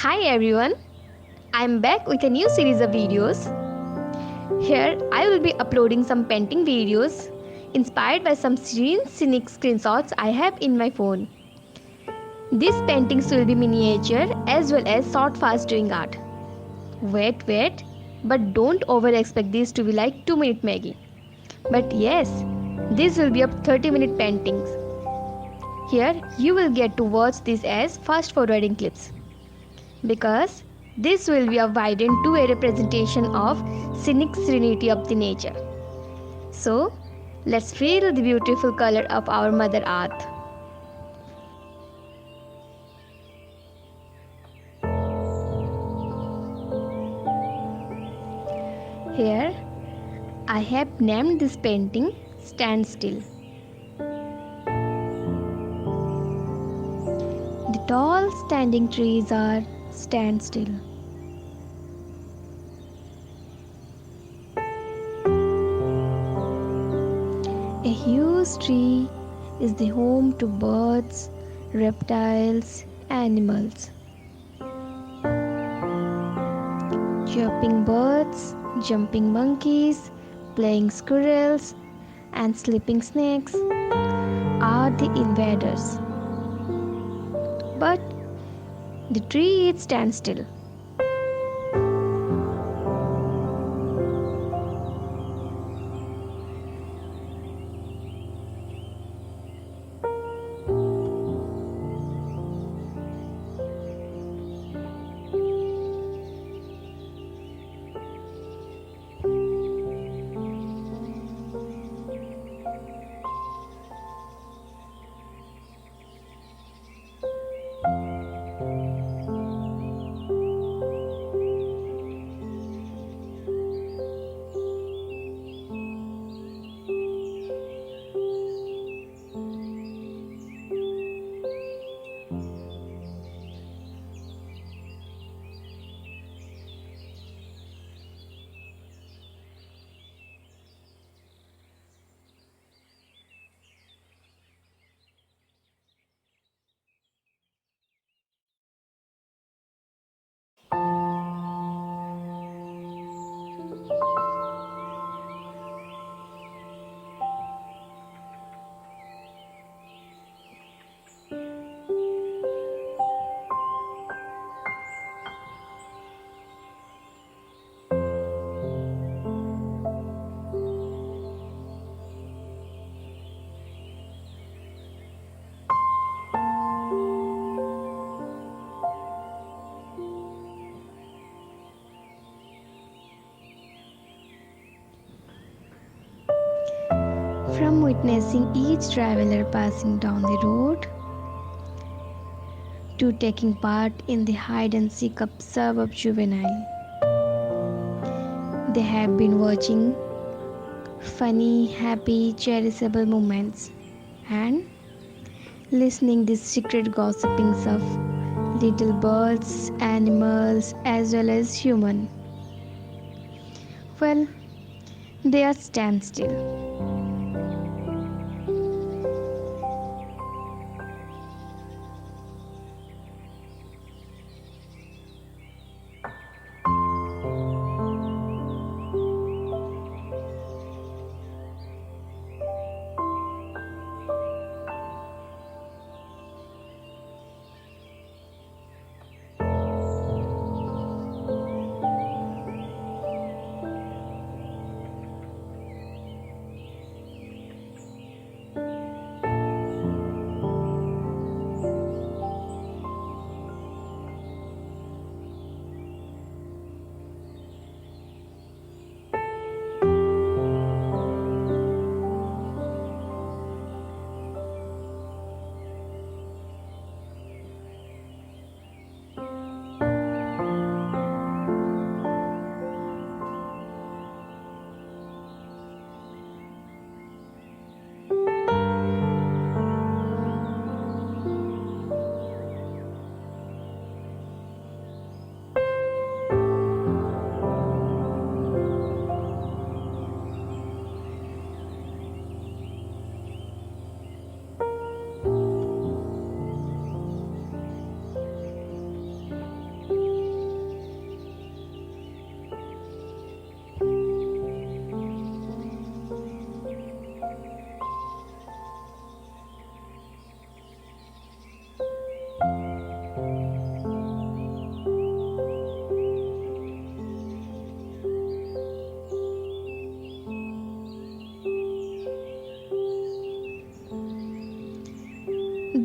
Hi everyone, I'm back with a new series of videos. Here I will be uploading some painting videos inspired by some scenic screenshots I have in my phone. These paintings will be miniature as well as short fast doing art. Wait, but don't over expect these to be like 2-minute Maggie. But yes, these will be up 30-minute paintings. Here you will get to watch these as fast forwarding clips. Because this will be a widened two-way representation of scenic serenity of the nature. So, let's feel the beautiful color of our Mother Earth. Here, I have named this painting Standstill. The tall standing trees are standstill. A huge tree is the home to birds, reptiles, animals. Chirping birds, jumping monkeys, playing squirrels, and sleeping snakes are the invaders. But the tree stands still. From witnessing each traveler passing down the road to taking part in the hide and seek of suburb juvenile, they have been watching funny, happy, cherishable moments and listening the secret gossipings of little birds, animals, as well as human. Well, they are standstill.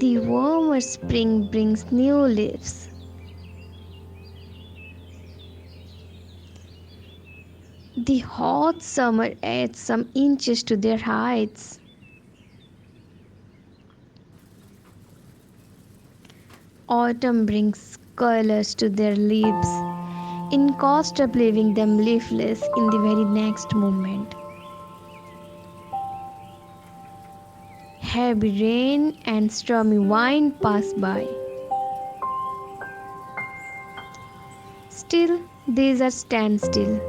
The warmer spring brings new leaves. The hot summer adds some inches to their heights. Autumn brings colors to their leaves, in cost of leaving them leafless in the very next moment. Heavy rain and stormy wind pass by. Still, these are standstill.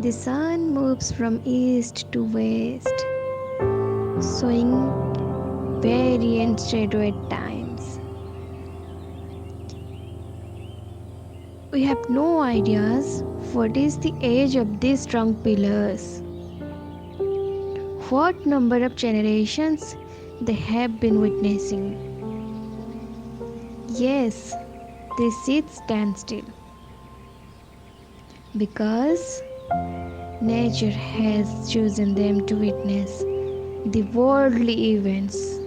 The sun moves from east to west, showing variant shadow at times. We have no ideas what is the age of these strong pillars, what number of generations they have been witnessing. Yes, they sit standstill because nature has chosen them to witness the worldly events.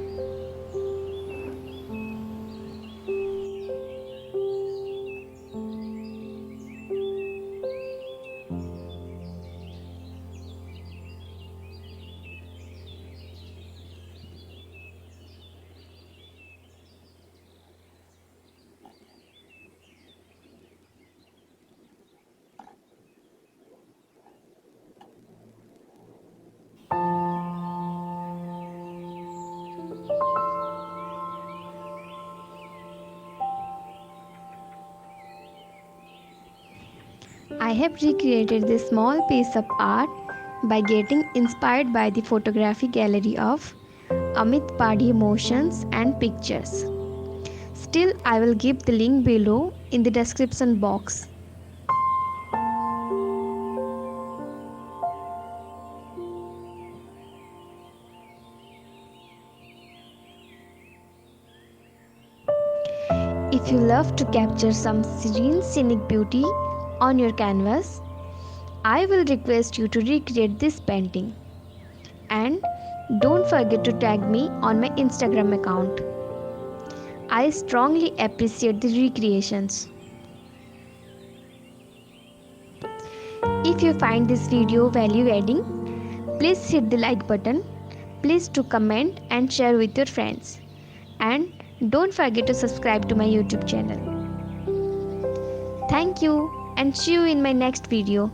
I have recreated this small piece of art by getting inspired by the photography gallery of AMIT PADHEE Motions and Pictures. Still, I will give the link below in the description box. If you love to capture some serene scenic beauty on your canvas, I will request you to recreate this painting. And don't forget to tag me on my Instagram account. I strongly appreciate the recreations. If you find this video value adding, please hit the like button. Please do comment and share with your friends. And don't forget to subscribe to my YouTube channel. Thank you and see you in my next video.